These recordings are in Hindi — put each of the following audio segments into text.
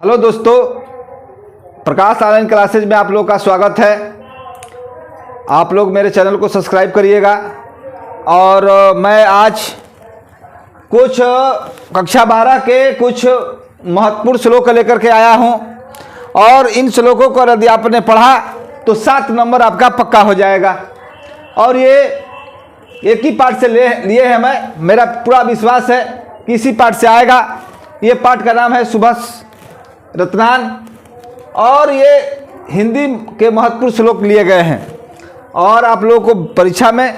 हेलो दोस्तों, प्रकाश ऑनलाइन क्लासेज में आप लोग का स्वागत है। आप लोग मेरे चैनल को सब्सक्राइब करिएगा। और मैं आज कुछ कक्षा 12 के कुछ महत्वपूर्ण श्लोक लेकर के आया हूं और इन श्लोकों को यदि आपने पढ़ा तो 7 नंबर आपका पक्का हो जाएगा। और ये एक ही पाठ से लिए हैं। मेरा पूरा विश्वास है कि इसी पाठ से आएगा। ये पाठ का नाम है सुभाष रत्नान और ये हिंदी के महत्वपूर्ण श्लोक लिए गए हैं और आप लोगों को परीक्षा में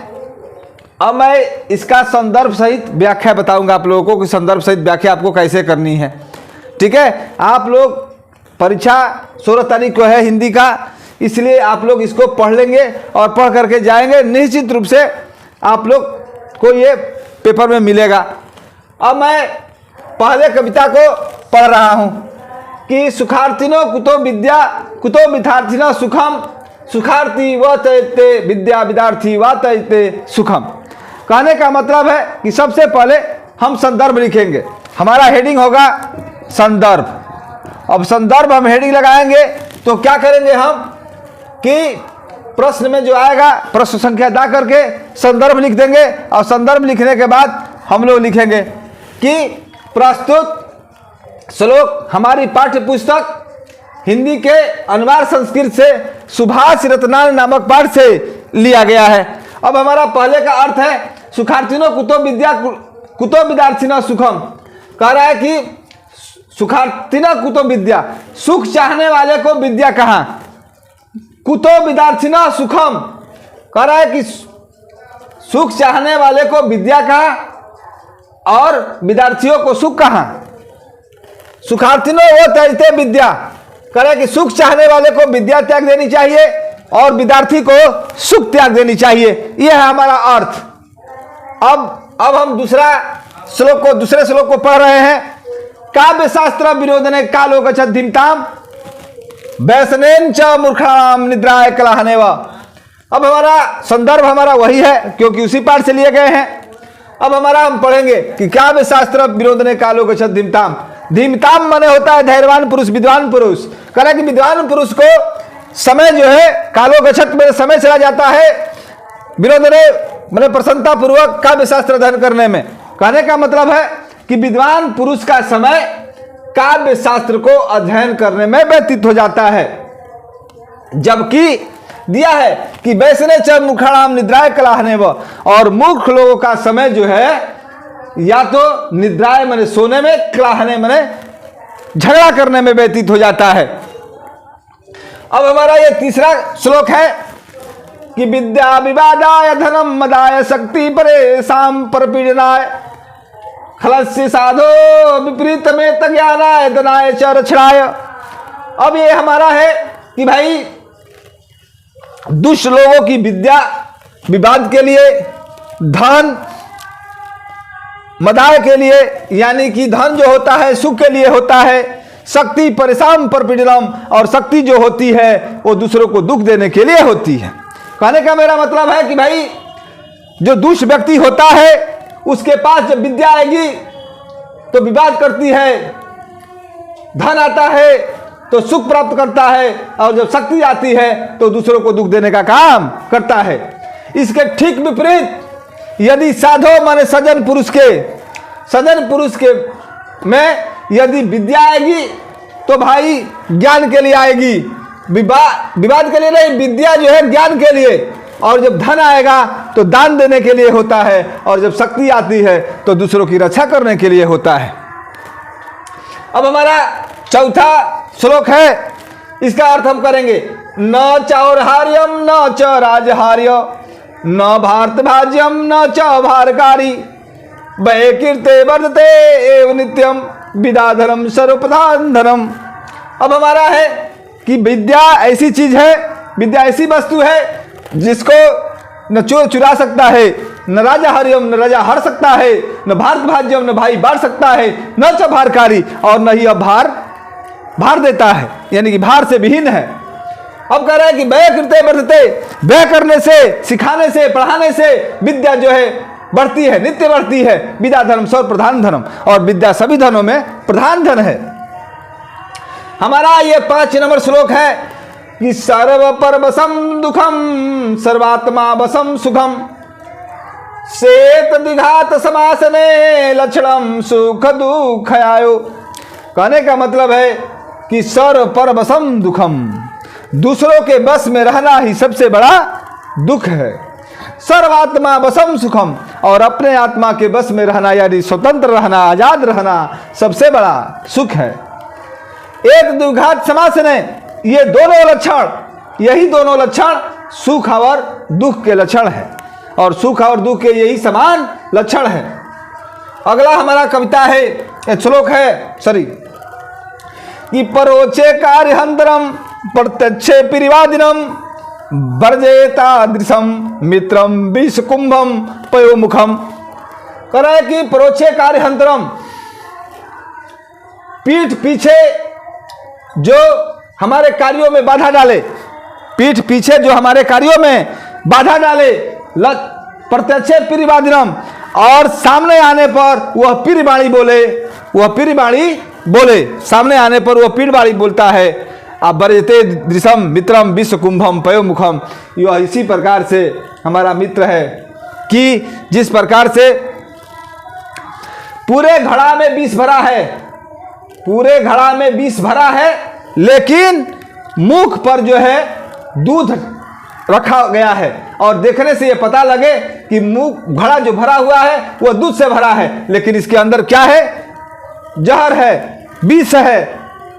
अब मैं इसका संदर्भ सहित व्याख्या बताऊंगा आप लोगों को कि संदर्भ सहित व्याख्या आपको कैसे करनी है। ठीक है, आप लोग परीक्षा 16 तारीख को है हिंदी का, इसलिए आप लोग इसको पढ़ लेंगे और पढ़ करके जाएंगे। निश्चित रूप से आप लोग को ये पेपर में मिलेगा। अब मैं पहले कविता को पढ़ रहा हूँ कि सुखार्थिनो कुतो विद्या कुतो विद्यार्थिनो सुखम सुखार्थी व तयते विद्या विद्यार्थी व तयते सुखम। कहने का मतलब है कि सबसे पहले हम संदर्भ लिखेंगे। हमारा हेडिंग होगा संदर्भ। अब संदर्भ हम हेडिंग लगाएंगे तो क्या करेंगे हम कि प्रश्न में जो आएगा प्रश्न संख्या दा करके संदर्भ लिख देंगे और संदर्भ लिखने के बाद हम लोग लिखेंगे कि प्रस्तुत श्लोक हमारी पाठ्य पुस्तक हिंदी के अनुवाद संस्कृत से सुभाष रत्नान नामक पाठ से लिया गया है। अब हमारा पहले का अर्थ है सुखार्थिनो कुतो विद्या कुतो विद्यार्थिनो सुखम। कह रहा है कि सुखार्थिनो कुतो विद्या, सुख चाहने वाले को विद्या कहाँ, कुतो विद्यार्थिनो सुखम। कह रहा है कि सुख चाहने वाले को विद्या कहाँ और विद्यार्थियों को सुख कहाँ। सुखार्थिनो वो त्यागते विद्या। करे कि सुख चाहने वाले को विद्या त्याग देनी चाहिए और विद्यार्थी को सुख त्याग देनी चाहिए। यह है हमारा अर्थ। अब हम दूसरे श्लोक को पढ़ रहे हैं। काव्य शास्त्र विनोदने कालो गच्छति धीमताम वैष्णेन च मूर्खाणाम निद्राय कलहनेव। अब हमारा संदर्भ हमारा वही है क्योंकि उसी पाठ से लिए गए हैं। अब हमारा हम पढ़ेंगे कि काव्य शास्त्र विनोदने कालो गच्छति धीमताम। धीमताम माने होता है धैर्यवान पुरुष, विद्वान पुरुष। कह कि विद्वान पुरुष को समय जो है कालो गच्छत में समय चला जाता है विनोदने माने प्रसन्नता पूर्वक काव्य शास्त्र अध्ययन करने में। कहने का मतलब है कि विद्वान पुरुष का समय काव्य शास्त्र को अध्ययन करने में व्यतीत हो जाता है। जबकि दिया है कि वैष्णे च मूर्खाणाम निद्राय कलहनेव, और मूर्ख लोगों का समय जो है या तो निद्राय माने सोने में, कलहने माने झगड़ा करने में व्यतीत हो जाता है। अब हमारा ये तीसरा श्लोक है कि विद्या विवादाय धनम मदाय शक्ति परेशान परपीडनाय खलस्य साधो विपरीत में तज्ञानाय धनाय च रक्षणाय। अब ये हमारा है कि भाई दुष्ट लोगों की विद्या विवाद के लिए, धन मदाय के लिए यानी कि धन जो होता है सुख के लिए होता है, शक्ति परेशान पर पीड़नम, और शक्ति जो होती है वो दूसरों को दुख देने के लिए होती है। कहने का मेरा मतलब है कि भाई जो दुष्ट व्यक्ति होता है उसके पास जब विद्या आएगी तो विवाद करती है, धन आता है तो सुख प्राप्त करता है, और जब शक्ति आती है तो दूसरों को दुख देने का काम करता है। इसके ठीक विपरीत यदि साधो माने सज्जन पुरुष के में यदि विद्या आएगी तो भाई ज्ञान के लिए आएगी, विवाद के लिए नहीं, विद्या जो है ज्ञान के लिए। और जब धन आएगा तो दान देने के लिए होता है, और जब शक्ति आती है तो दूसरों की रक्षा करने के लिए होता है। अब हमारा चौथा श्लोक है, इसका अर्थ हम करेंगे न चौरहार्यम न च राजहार्य न भारत भाज्यम न च भारकारी वै कीर्ते वर्धते एव नित्यम विद्याधरम सर्वप्रधान धनम। अब हमारा है कि विद्या ऐसी चीज है, विद्या ऐसी वस्तु है जिसको न चोर चुरा सकता है, न राजा हरियम न राजा हर सकता है, न भारत भाज्यम न भाई बांट सकता है, न च भारकारी और न ही अब भार देता है, यानी कि भार से विहीन है। अब कह रहा है कि व्यय कृते वर्धते, व्यय करने से, सिखाने से, पढ़ाने से विद्या जो है बढ़ती है, नित्य बढ़ती है। विद्या धर्म सर्व प्रधान धर्म, और विद्या सभी धनों में प्रधान धन है। हमारा ये 5 नंबर श्लोक है कि सर्व पर बसम दुखम सर्वात्मा बसम सुखम सेत दिघात समासने लक्षणम सुख दुख आयो। कहने का मतलब है कि सर्व पर बसम दुखम, दूसरों के बस में रहना ही सबसे बड़ा दुख है। सर्वात्मा बसम सुखम, और अपने आत्मा के बस में रहना यानी स्वतंत्र रहना, आजाद रहना सबसे बड़ा सुख है। एक दुघात समासने, ये दोनों लक्षण, यही दोनों लक्षण सुख और दुख के लक्षण है, और सुख और दुख के यही समान लक्षण है। अगला हमारा कविता है, श्लोक है कि परोचे कार्यहंतरम प्रत्यक्षे पिरिवादिनम वर्जेता दृशम मित्रम विष कुंभम पयोमुखम। कह रहा है कि परोचे कार्यहंतरम, पीठ पीछे जो हमारे कार्यों में बाधा डाले, पीठ पीछे जो हमारे कार्यों में बाधा डाले, प्रत्यक्षे पिरिवादिनम, और सामने आने पर वह पीरवाणी बोले, वह पीरवाणी बोले, सामने आने पर वह पीरवाणी बोलता है। अब बरजते दृशम मित्रम विश्व कुंभम पयोमुखम, यह इसी प्रकार से हमारा मित्र है कि जिस प्रकार से पूरे घड़ा में विष भरा है, पूरे घड़ा में विष भरा है, लेकिन मुख पर जो है दूध रखा गया है, और देखने से यह पता लगे कि मुंह घड़ा जो भरा हुआ है वह दूध से भरा है, लेकिन इसके अंदर क्या है? जहर है, विष है।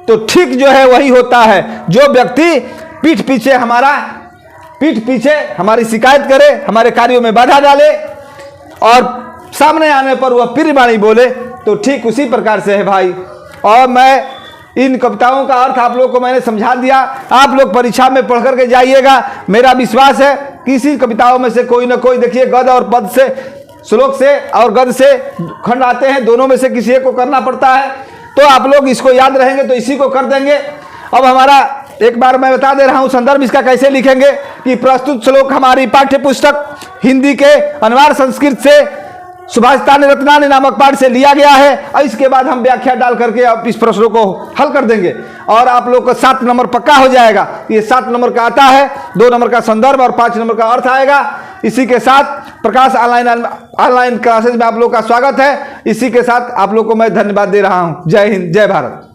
तो ठीक जो है वही होता है, जो व्यक्ति पीठ पीछे हमारी शिकायत करे, हमारे कार्यों में बाधा डाले, और सामने आने पर वह पीरवाणी बोले, तो ठीक उसी प्रकार से है भाई। और मैं इन कविताओं का अर्थ आप लोगों को मैंने समझा दिया, आप लोग परीक्षा में पढ़ करके जाइएगा। मेरा विश्वास है कि इसी कविताओं में से कोई ना कोई, देखिए गद्य और पद से, श्लोक से और गद्य से खंड आते हैं, दोनों में से किसी एक को करना पड़ता है, तो आप लोग इसको याद रहेंगे तो इसी को कर देंगे। अब हमारा एक बार मैं बता दे रहा हूं संदर्भ इसका कैसे लिखेंगे कि प्रस्तुत श्लोक हमारी पाठ्य पुस्तक हिंदी के अनिवार्य संस्कृत से सुभाषितानि रत्नानि नामक पाठ से लिया गया है, और इसके बाद हम व्याख्या डाल करके अब इस प्रश्नों को हल कर देंगे, और आप लोग का 7 नंबर पक्का हो जाएगा। ये 7 नंबर का आता है, 2 नंबर का संदर्भ और 5 नंबर का अर्थ आएगा। इसी के साथ प्रकाश ऑनलाइन क्लासेज में आप लोग का स्वागत है। इसी के साथ आप लोग को मैं धन्यवाद दे रहा हूँ। जय हिंद, जय भारत।